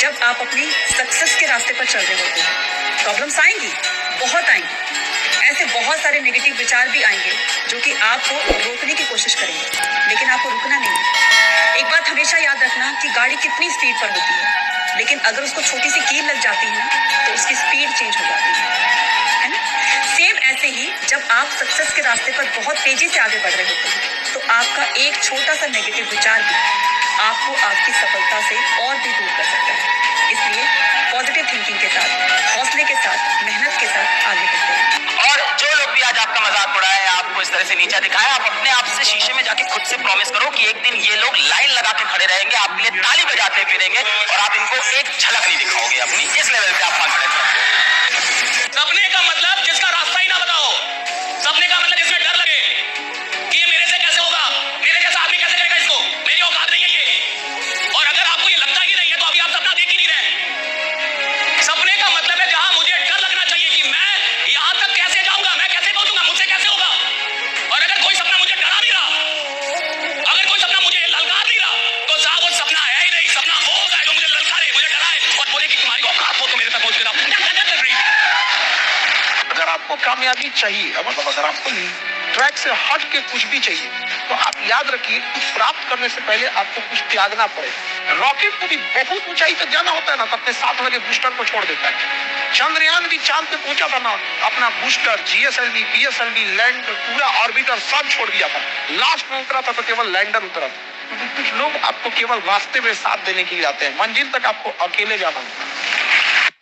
जब आप अपनी सक्सेस के रास्ते पर चल रहे होते हैं, प्रॉब्लम्स आएंगी, बहुत आएंगी। ऐसे बहुत सारे नेगेटिव विचार भी आएंगे जो कि आपको रोकने की कोशिश करेंगे, लेकिन आपको रुकना नहीं है। एक बात हमेशा याद रखना कि गाड़ी कितनी स्पीड पर होती है, लेकिन अगर उसको छोटी सी कील लग जाती है ना, तो उसकी स्पीड चेंज हो जाती है ना। सेम ऐसे ही जब आप सक्सेस के रास्ते पर बहुत तेजी से आगे बढ़ रहे होते हैं, तो आपका एक छोटा सा नेगेटिव विचार भी आपको आपकी सफलता से और भी दूर कर सकता है। इसलिए पॉजिटिव थिंकिंग के साथ, हौसले के साथ, मेहनत के साथ आगे बढ़ते हैं। और जो लोग भी आज आपका मजाक उड़ाए, आपको इस तरह से नीचा दिखाया, आप अपने आप से शीशे में जाके खुद से प्रॉमिस करो कि एक दिन ये लोग लाइन लगा के खड़े रहेंगे, आपके लिए ताली बजाते फिरेंगे और आप इनको एक झलक नहीं दिखाओगे अपनी। इस लेवल पे आप कॉन्फिडेंस रखो। सपने का मतलब जिसका रास्ता ही ना बताओ, सपने का मतलब जिसमें डर लगे कि ये मेरे से कैसे होगा, मेरे जैसा आदमी कैसे करेगा इसको, मेरी औकात नहीं है ये। और अगर आपको ये लगता ही नहीं है तो अभी आप सपना देख ही नहीं रहे। सपने का मतलब है जहां मुझे डर लगना चाहिए कि मैं यहां तक कैसे जाऊंगा, मैं कैसे पहुंचूंगा, मुझसे कैसे होगा। और अगर कोई सपना मुझे डरा नहीं रहा, अगर कोई सपना मुझे ललकार नहीं रहा, तो साहब वो सपना है ही नहीं। सपना वो होगा जो मुझे ललकारे, मुझे डराए और बोले कि तुम्हारी औकात हो तो मेरे तक पहुंच गया। अगर आपको कामयाबी चाहिए, मतलब अगर आपको ट्रैक से हट के कुछ भी चाहिए, तो आप याद रखिए कुछ प्राप्त करने से पहले आपको कुछ त्यागना पड़ेगा। रॉकेट को भी बहुत ऊंचाई तक जाना होता है ना, तो अपने साथ लगे बूस्टर को छोड़ देता है। चंद्रयान भी चांद पे पहुंचा था ना, अपना बूस्टर, जीएसएलवी, पीएसएलवी, लैंड, पूरा ऑर्बिटर सब छोड़ दिया था। लास्ट में उतरा था तो केवल लैंडर उतरा था। क्योंकि कुछ लोग आपको केवल रास्ते में साथ देने के लिए आते हैं, मंजिल तक आपको अकेले जाना होता है।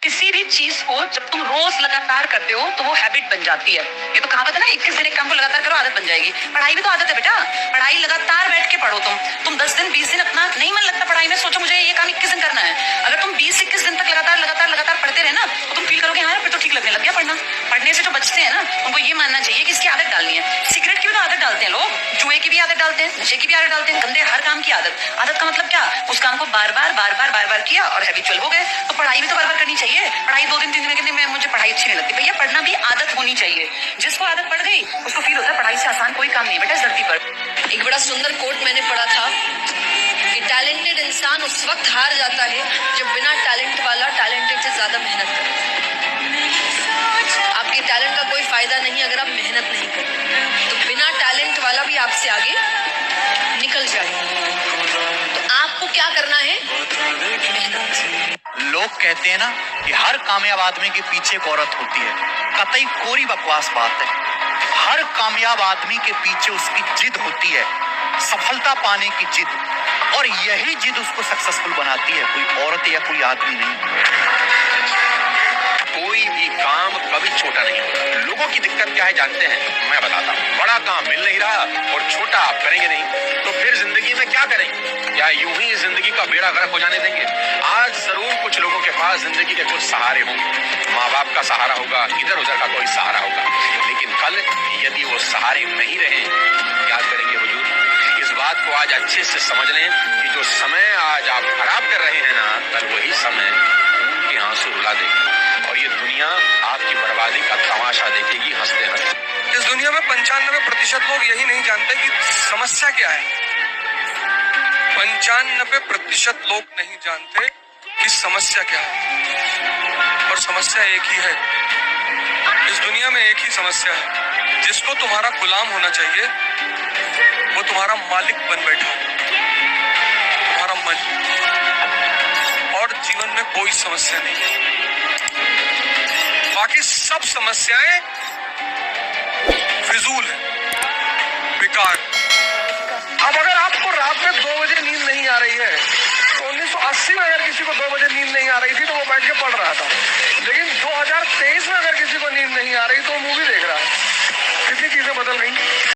किसी भी चीज को जब तुम रोज लगातार करते हो तो वो हैबिट बन जाती है। ये तो कहावत है ना, 21 दिन एक काम को लगातार करो आदत बन जाएगी। पढ़ाई भी तो आदत है बेटा। पढ़ाई लगातार बैठ के पढ़ो। तुम 10 दिन 20 दिन अपना नहीं मन लगता पढ़ाई में, सोचो मुझे ये काम 21 दिन करना है। अगर तुम 20-21 दिन तक लगातार पढ़ते रहे ना, तो तुम फील करोगे हाँ फिर तो ठीक लगने लग गया पढ़ना। पढ़ने से जो बचते हैं ना, उनको ये मानना चाहिए कि इसकी आदत डालनी है। सिगरेट की भी तो आदत डालते हैं लोग, जुए की भी आदत डालते हैं, नशे की भी आदत डालते हैं, गंदे हर काम की आदत। आदत का मतलब क्या, उस काम को बार बार किया और हैबिचुअल हो गए। तो पढ़ाई भी तो बार बार करनी चाहिए। पढ़ाई 2 दिन 3 दिन के दिन मुझे पढ़ाई अच्छी नहीं लगती, भैया पढ़ना भी आदत होनी चाहिए। जिसको आदत पड़ गई उसको फील होता है पढ़ाई से आसान कोई काम नहीं बेटा इस धरती पर। एक बड़ा सुंदर कोट मैंने पढ़ा था कि टैलेंटेड इंसान उस वक्त हार जाता है जब बिना टैलेंट वाला टैलेंटेड से ज्यादा मेहनत करे। आपके टैलेंट का कोई फायदा नहीं अगर आप मेहनत नहीं करते, तो बिना टैलेंट वाला भी आपसे आगे निकल जाएगा। तो आपको क्या करना है, मेहनत। लोग कहते हैं ना कि हर कामयाब आदमी के पीछे एक औरत होती है, कतई कोरी बकवास बात है। हर कामयाब आदमी के पीछे उसकी जिद होती है, सफलता पाने की जिद, और यही जिद उसको सक्सेसफुल बनाती है, कोई औरत या कोई आदमी नहीं। कोई भी काम कभी छोटा नहीं होता। लोगों की दिक्कत क्या है जानते हैं, मैं बताता हूँ। बड़ा काम मिल नहीं रहा और छोटा आप करेंगे नहीं, तो फिर जिंदगी में क्या करेंगे? क्या यूं ही जिंदगी का बेड़ा गर्क हो जाने देंगे? आज जरूर कुछ लोगों के पास जिंदगी के कुछ सहारे होंगे, माँ बाप का सहारा होगा, इधर उधर का कोई सहारा होगा, लेकिन कल यदि वो सहारे नहीं रहे, क्या करेंगे हुजूर? इस बात को आज अच्छे से समझ लें कि जो समय आज आप खराब कर रहे हैं ना, कल वही समय खून के आंसू रुला देगा और ये दुनिया आपकी बर्बादी का तमाशा देखेगी हंसते हंसते। इस दुनिया में 95% लोग यही नहीं जानते कि समस्या क्या है। 95% लोग नहीं जानते कि समस्या क्या है, और समस्या एक ही है। इस दुनिया में एक ही समस्या है, जिसको तुम्हारा गुलाम होना चाहिए वो तुम्हारा मालिक बन बैठा है, तुम्हारा मन। और जीवन में कोई समस्या नहीं है, बाकी सब समस्याएं फिजूल है, बेकार। अब अगर आपको रात में 2 बजे नींद नहीं आ रही है, तो 1980 में अगर किसी को 2 बजे नींद नहीं आ रही थी तो वो बैठ के पढ़ रहा था, लेकिन 2000